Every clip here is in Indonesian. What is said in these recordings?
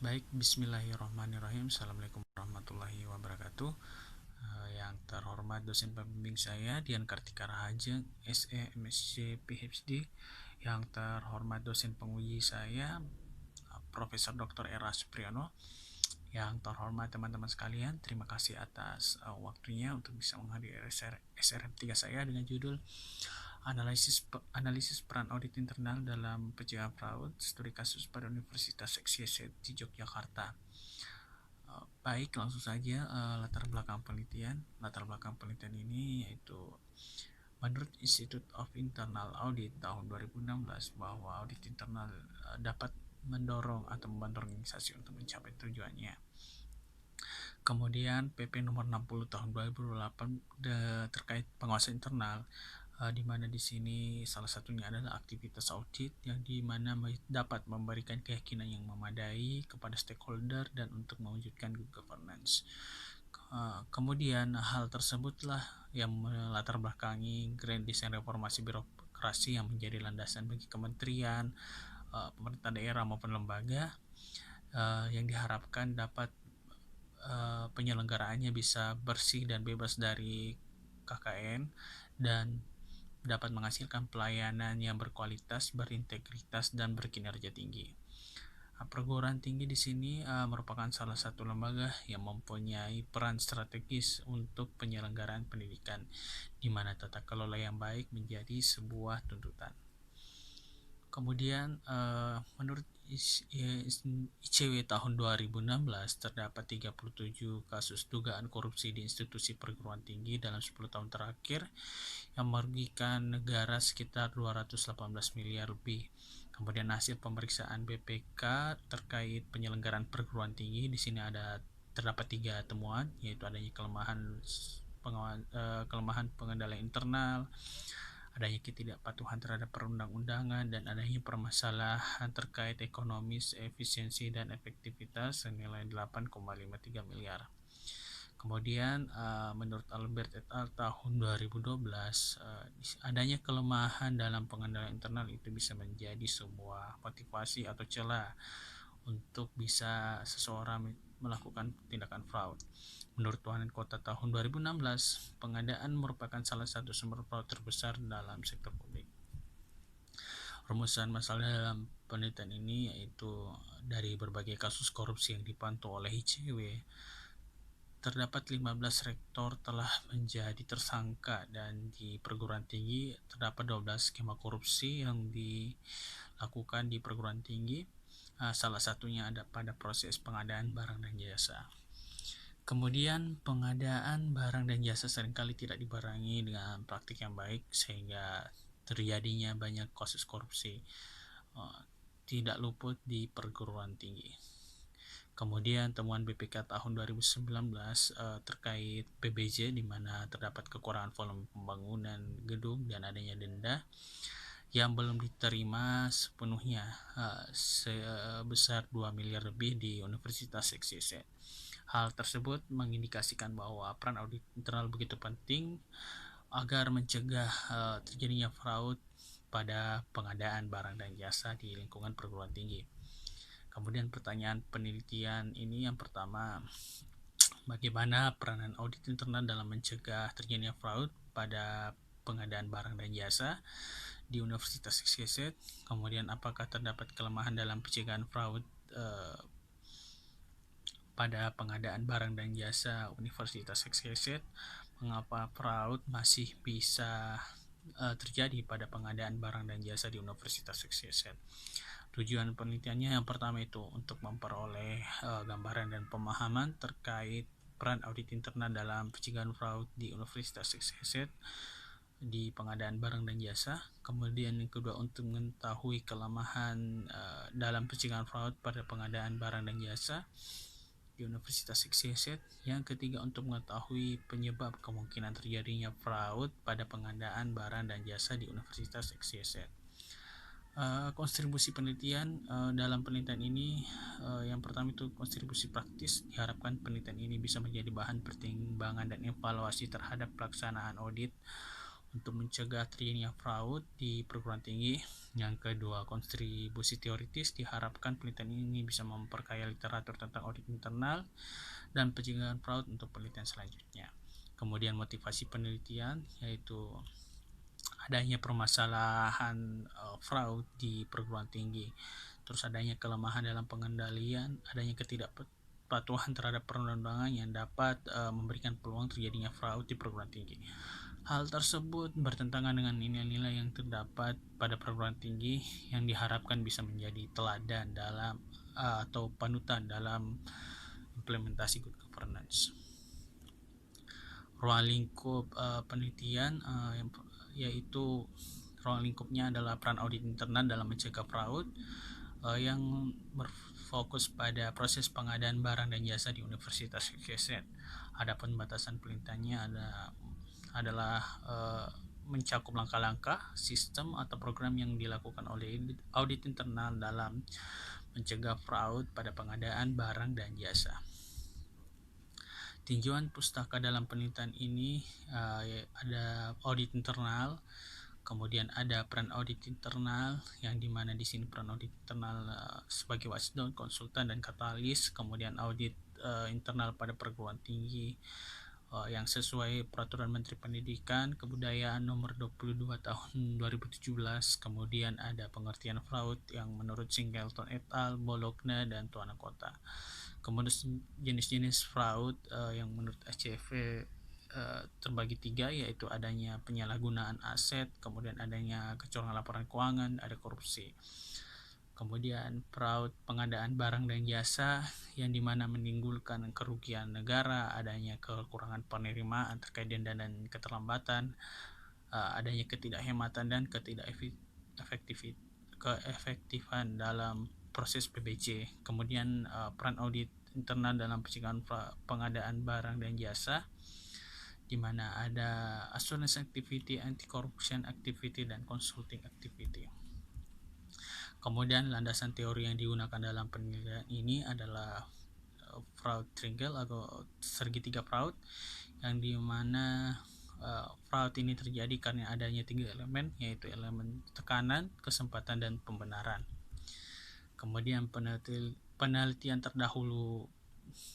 Baik, bismillahirrahmanirrahim. Assalamualaikum warahmatullahi wabarakatuh. Yang terhormat dosen pembimbing saya, Dian Kartika Rahaja, SE, MSc, PhD. Yang terhormat dosen penguji saya, Profesor Dr. Era Supriyono. Yang terhormat teman-teman sekalian, terima kasih atas waktunya untuk bisa menghadiri SRM 3 saya dengan judul Analisis peran audit internal dalam pencegahan fraud studi kasus pada Universitas XYZ di Yogyakarta. Baik, langsung saja latar belakang penelitian. Latar belakang penelitian ini yaitu menurut Institute of Internal Audit tahun 2016 bahwa audit internal dapat mendorong atau membantu organisasi untuk mencapai tujuannya. Kemudian PP nomor 60 tahun 2008 terkait pengawasan internal, di mana di sini salah satunya adalah aktivitas audit yang di mana dapat memberikan keyakinan yang memadai kepada stakeholder dan untuk mewujudkan good governance. Kemudian hal tersebutlah yang melatar belakangi Grand Design Reformasi Birokrasi yang menjadi landasan bagi kementerian, pemerintah daerah maupun lembaga yang diharapkan dapat penyelenggaraannya bisa bersih dan bebas dari KKN dan dapat menghasilkan pelayanan yang berkualitas, berintegritas, dan berkinerja tinggi. Perguruan tinggi di sini merupakan salah satu lembaga yang mempunyai peran strategis untuk penyelenggaraan pendidikan, di mana tata kelola yang baik menjadi sebuah tuntutan. Kemudian menurut ICW tahun 2016 terdapat 37 kasus dugaan korupsi di institusi perguruan tinggi dalam 10 tahun terakhir yang merugikan negara sekitar 218 miliar lebih. Kemudian hasil pemeriksaan BPK terkait penyelenggaraan perguruan tinggi di sini terdapat 3 temuan, yaitu adanya kelemahan pengendalian internal, adanya ketidakpatuhan terhadap perundang-undangan, dan adanya permasalahan terkait ekonomis, efisiensi, dan efektivitas senilai 8,53 miliar. Kemudian menurut Albert et al. Tahun 2012 adanya kelemahan dalam pengendalian internal itu bisa menjadi sebuah motivasi atau celah untuk bisa seseorang melakukan tindakan fraud. Menurut Wanen Kota tahun 2016, pengadaan merupakan salah satu sumber fraud terbesar dalam sektor publik. Rumusan masalah dalam penelitian ini yaitu dari berbagai kasus korupsi yang dipantau oleh ICW, terdapat 15 rektor telah menjadi tersangka dan di perguruan tinggi terdapat 12 skema korupsi yang dilakukan di perguruan tinggi. Salah satunya ada pada proses pengadaan barang dan jasa. Kemudian pengadaan barang dan jasa seringkali tidak dibarengi dengan praktik yang baik sehingga terjadinya banyak kasus korupsi tidak luput di perguruan tinggi. Kemudian temuan BPK tahun 2019 terkait PBJ di mana terdapat kekurangan volume pembangunan gedung dan adanya denda yang belum diterima sepenuhnya sebesar 2 miliar lebih di Universitas XYZ. Hal tersebut mengindikasikan bahwa peran audit internal begitu penting agar mencegah terjadinya fraud pada pengadaan barang dan jasa di lingkungan perguruan tinggi. Kemudian pertanyaan penelitian ini yang pertama, bagaimana peranan audit internal dalam mencegah terjadinya fraud pada pengadaan barang dan jasa di Universitas XYZ? Kemudian apakah terdapat kelemahan dalam pencegahan fraud pada pengadaan barang dan jasa Universitas XYZ? Mengapa fraud masih bisa terjadi pada pengadaan barang dan jasa di Universitas XYZ? Tujuan penelitiannya yang pertama itu untuk memperoleh gambaran dan pemahaman terkait peran audit internal dalam pencegahan fraud di Universitas XYZ di pengadaan barang dan jasa. Kemudian yang kedua untuk mengetahui kelemahan dalam pencegahan fraud pada pengadaan barang dan jasa di Universitas XYZ. Yang ketiga untuk mengetahui penyebab kemungkinan terjadinya fraud pada pengadaan barang dan jasa di Universitas XYZ. Kontribusi penelitian dalam penelitian ini yang pertama itu kontribusi praktis. Diharapkan penelitian ini bisa menjadi bahan pertimbangan dan evaluasi terhadap pelaksanaan audit untuk mencegah terjadinya fraud di perguruan tinggi. Yang kedua, kontribusi teoritis diharapkan penelitian ini bisa memperkaya literatur tentang audit internal dan pencegahan fraud untuk penelitian selanjutnya. Kemudian motivasi penelitian, yaitu adanya permasalahan fraud di perguruan tinggi, terus adanya kelemahan dalam pengendalian, adanya ketidakpatuhan terhadap perundang-undangan yang dapat memberikan peluang terjadinya fraud di perguruan tinggi. Hal tersebut bertentangan dengan nilai-nilai yang terdapat pada perguruan tinggi yang diharapkan bisa menjadi teladan dalam atau panutan dalam implementasi good governance. Ruang lingkup penelitian yaitu ruang lingkupnya adalah peran audit internal dalam mencegah fraud yang berfokus pada proses pengadaan barang dan jasa di Universitas Syekh. Adapun batasan penelitiannya adalah mencakup langkah-langkah, sistem atau program yang dilakukan oleh audit internal dalam mencegah fraud pada pengadaan barang dan jasa. Tinjauan pustaka dalam penelitian ini ada audit internal, kemudian ada peran audit internal yang dimana di sini peran audit internal sebagai watchdog, konsultan dan katalis, kemudian audit internal pada perguruan tinggi yang sesuai Peraturan Menteri Pendidikan Kebudayaan Nomor 22 Tahun 2017. Kemudian ada pengertian fraud yang menurut Singleton et al., Bologna dan Tuana Kota. Kemudian jenis-jenis fraud yang menurut SCV terbagi 3, yaitu adanya penyalahgunaan aset, kemudian adanya kecurangan laporan keuangan, ada korupsi. Kemudian fraud pengadaan barang dan jasa yang dimana menimbulkan kerugian negara, adanya kekurangan penerimaan terkait denda dan keterlambatan, adanya ketidakhematan dan keefektifan dalam proses PBC. Kemudian peran audit internal dalam pencegahan pengadaan barang dan jasa, di mana ada assurance activity, anti-corruption activity, dan consulting activity. Kemudian landasan teori yang digunakan dalam penelitian ini adalah fraud triangle atau segitiga fraud, yang dimana fraud ini terjadi karena adanya 3 elemen, yaitu elemen tekanan, kesempatan, dan pembenaran. Kemudian penelitian terdahulu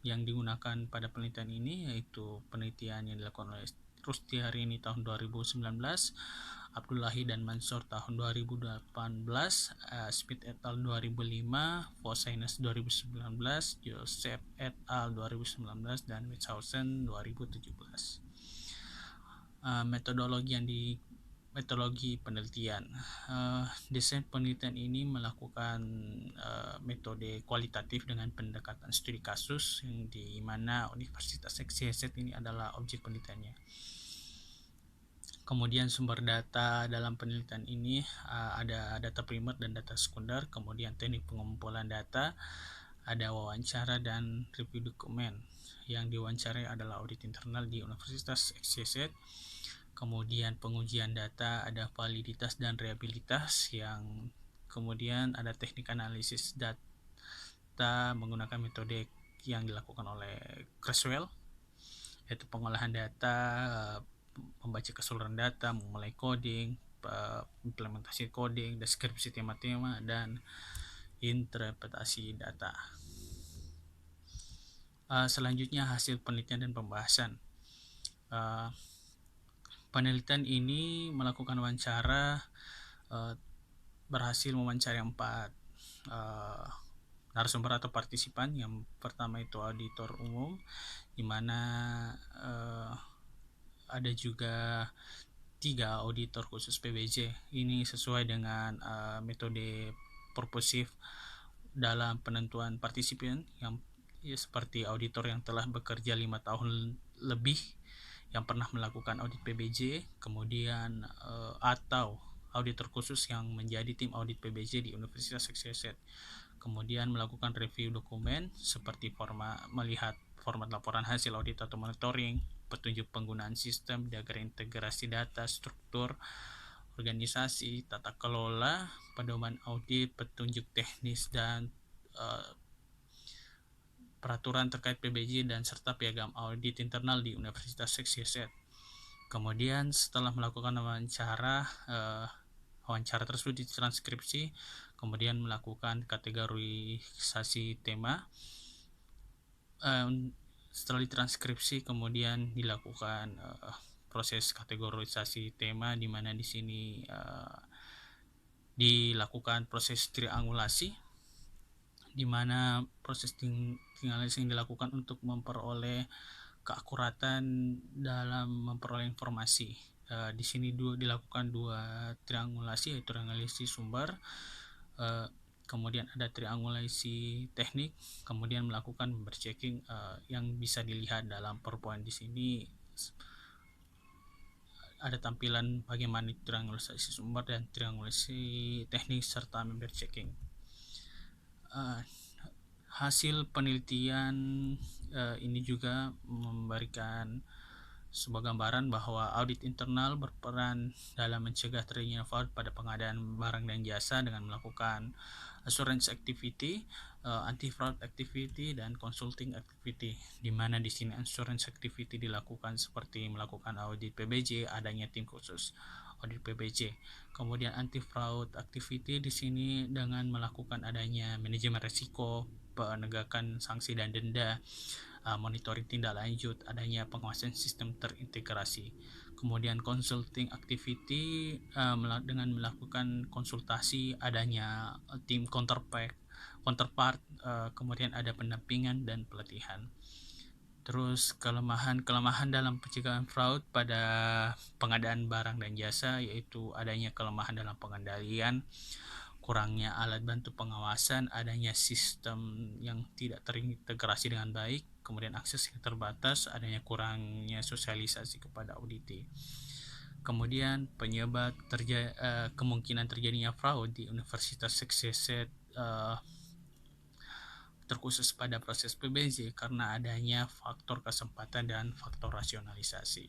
yang digunakan pada penelitian ini yaitu penelitian yang dilakukan oleh Rustiarini tahun 2019, Abdullahi dan Mansur tahun 2018, Smith et al. 2005, Vosaines 2019, Joseph et al. 2019, dan Witzhausen 2017. Metodologi penelitian. Desain penelitian ini melakukan metode kualitatif dengan pendekatan studi kasus, yang di mana Universitas XYZ ini adalah objek penelitiannya. Kemudian sumber data dalam penelitian ini ada data primer dan data sekunder, kemudian teknik pengumpulan data, ada wawancara dan review dokumen. Yang diwawancarai adalah audit internal di Universitas XYZ. Kemudian pengujian data, ada validitas dan reliabilitas, yang kemudian ada teknik analisis data menggunakan metode yang dilakukan oleh Creswell, yaitu pengolahan data, membaca keseluruhan data, memulai coding, implementasi coding, deskripsi tema-tema, dan interpretasi data. Selanjutnya hasil penelitian dan pembahasan. Penelitian ini melakukan wawancara, berhasil mewawancarai 4 narasumber atau partisipan. Yang pertama itu auditor umum, di mana ada juga 3 auditor khusus PBJ. Ini sesuai dengan metode purposive dalam penentuan partisipan, yang seperti auditor yang telah bekerja 5 tahun lebih yang pernah melakukan audit PBJ, kemudian atau auditor khusus yang menjadi tim audit PBJ di Universitas XYZ, kemudian melakukan review dokumen seperti melihat format laporan hasil audit atau monitoring, petunjuk penggunaan sistem, diagram integrasi data, struktur organisasi, tata kelola, pedoman audit, petunjuk teknis, dan peraturan terkait PBJ, dan serta piagam audit internal di Universitas XYZ. Kemudian setelah melakukan wawancara tersebut ditranskripsi, kemudian melakukan kategorisasi tema. Setelah ditranskripsi, kemudian dilakukan proses kategorisasi tema, di mana di sini dilakukan proses triangulasi, di mana proses triangulasi yang dilakukan untuk memperoleh keakuratan dalam memperoleh informasi. Di sini dilakukan dua triangulasi, yaitu triangulasi sumber, kemudian ada triangulasi teknik, kemudian melakukan member checking. Yang bisa dilihat dalam PowerPoint di sini ada tampilan bagaimana triangulasi sumber dan triangulasi teknik serta member checking. Hasil penelitian ini juga memberikan sebuah gambaran bahwa audit internal berperan dalam mencegah terjadinya fraud pada pengadaan barang dan jasa dengan melakukan assurance activity, anti-fraud activity, dan consulting activity, di mana di sini assurance activity dilakukan seperti melakukan audit PBJ, adanya tim khusus audit PBJ. Kemudian anti-fraud activity di sini dengan melakukan adanya manajemen risiko, penegakan sanksi dan denda, monitoring tindak lanjut, adanya pengawasan sistem terintegrasi. Kemudian consulting activity dengan melakukan konsultasi, adanya tim counterpart, kemudian ada pendampingan dan pelatihan. Terus kelemahan dalam pencegahan fraud pada pengadaan barang dan jasa, yaitu adanya kelemahan dalam pengendalian, kurangnya alat bantu pengawasan, adanya sistem yang tidak terintegrasi dengan baik, kemudian akses yang terbatas, adanya kurangnya sosialisasi kepada auditi. Kemudian penyebab kemungkinan terjadinya fraud di Universitas Sekseset terkhusus pada proses PBJ karena adanya faktor kesempatan dan faktor rasionalisasi.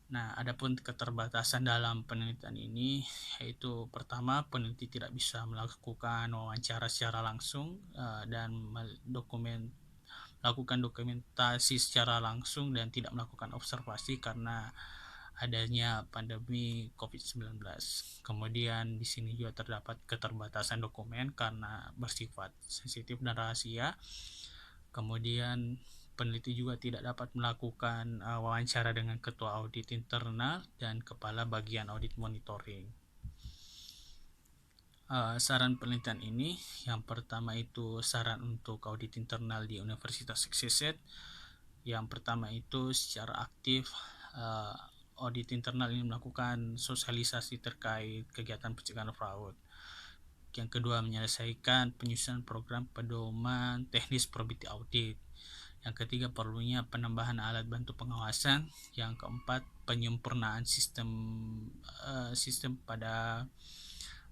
Nah, adapun keterbatasan dalam penelitian ini, yaitu pertama, peneliti tidak bisa melakukan wawancara secara langsung dan melakukan dokumentasi secara langsung dan tidak melakukan observasi karena adanya pandemi COVID-19. Kemudian di sini juga terdapat keterbatasan dokumen karena bersifat sensitif dan rahasia. Kemudian peneliti juga tidak dapat melakukan wawancara dengan ketua audit internal dan kepala bagian audit monitoring. Saran penelitian ini, yang pertama itu saran untuk audit internal di Universitas Sekseset. Yang pertama itu secara aktif audit internal ini melakukan sosialisasi terkait kegiatan pencegahan fraud. Yang kedua, menyelesaikan penyusunan program pedoman teknis probity audit. Yang ketiga, perlunya penambahan alat bantu pengawasan. Yang keempat, penyempurnaan sistem pada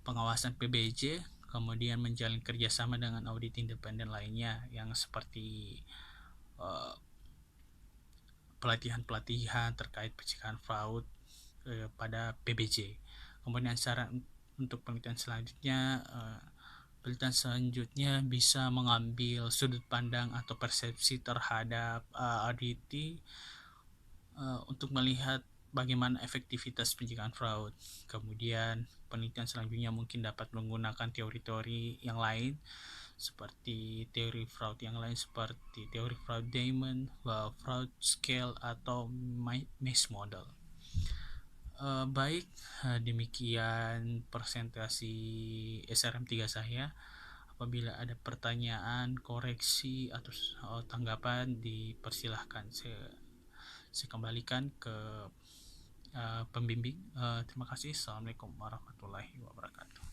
pengawasan PBJ. Kemudian menjalin kerjasama dengan audit independen lainnya yang seperti pelatihan-pelatihan terkait pencegahan fraud pada PBJ. Kemudian saran untuk penelitian selanjutnya bisa mengambil sudut pandang atau persepsi terhadap auditi untuk melihat bagaimana efektivitas pencegahan fraud. Kemudian penelitian selanjutnya mungkin dapat menggunakan teori-teori yang lain seperti teori fraud yang lain seperti teori fraud diamond, fraud scale, atau maze model. Baik, demikian presentasi SRM 3 saya. Apabila ada pertanyaan, koreksi, atau tanggapan, dipersilahkan. Saya kembalikan ke pembimbing. Terima kasih. Assalamualaikum warahmatullahi wabarakatuh.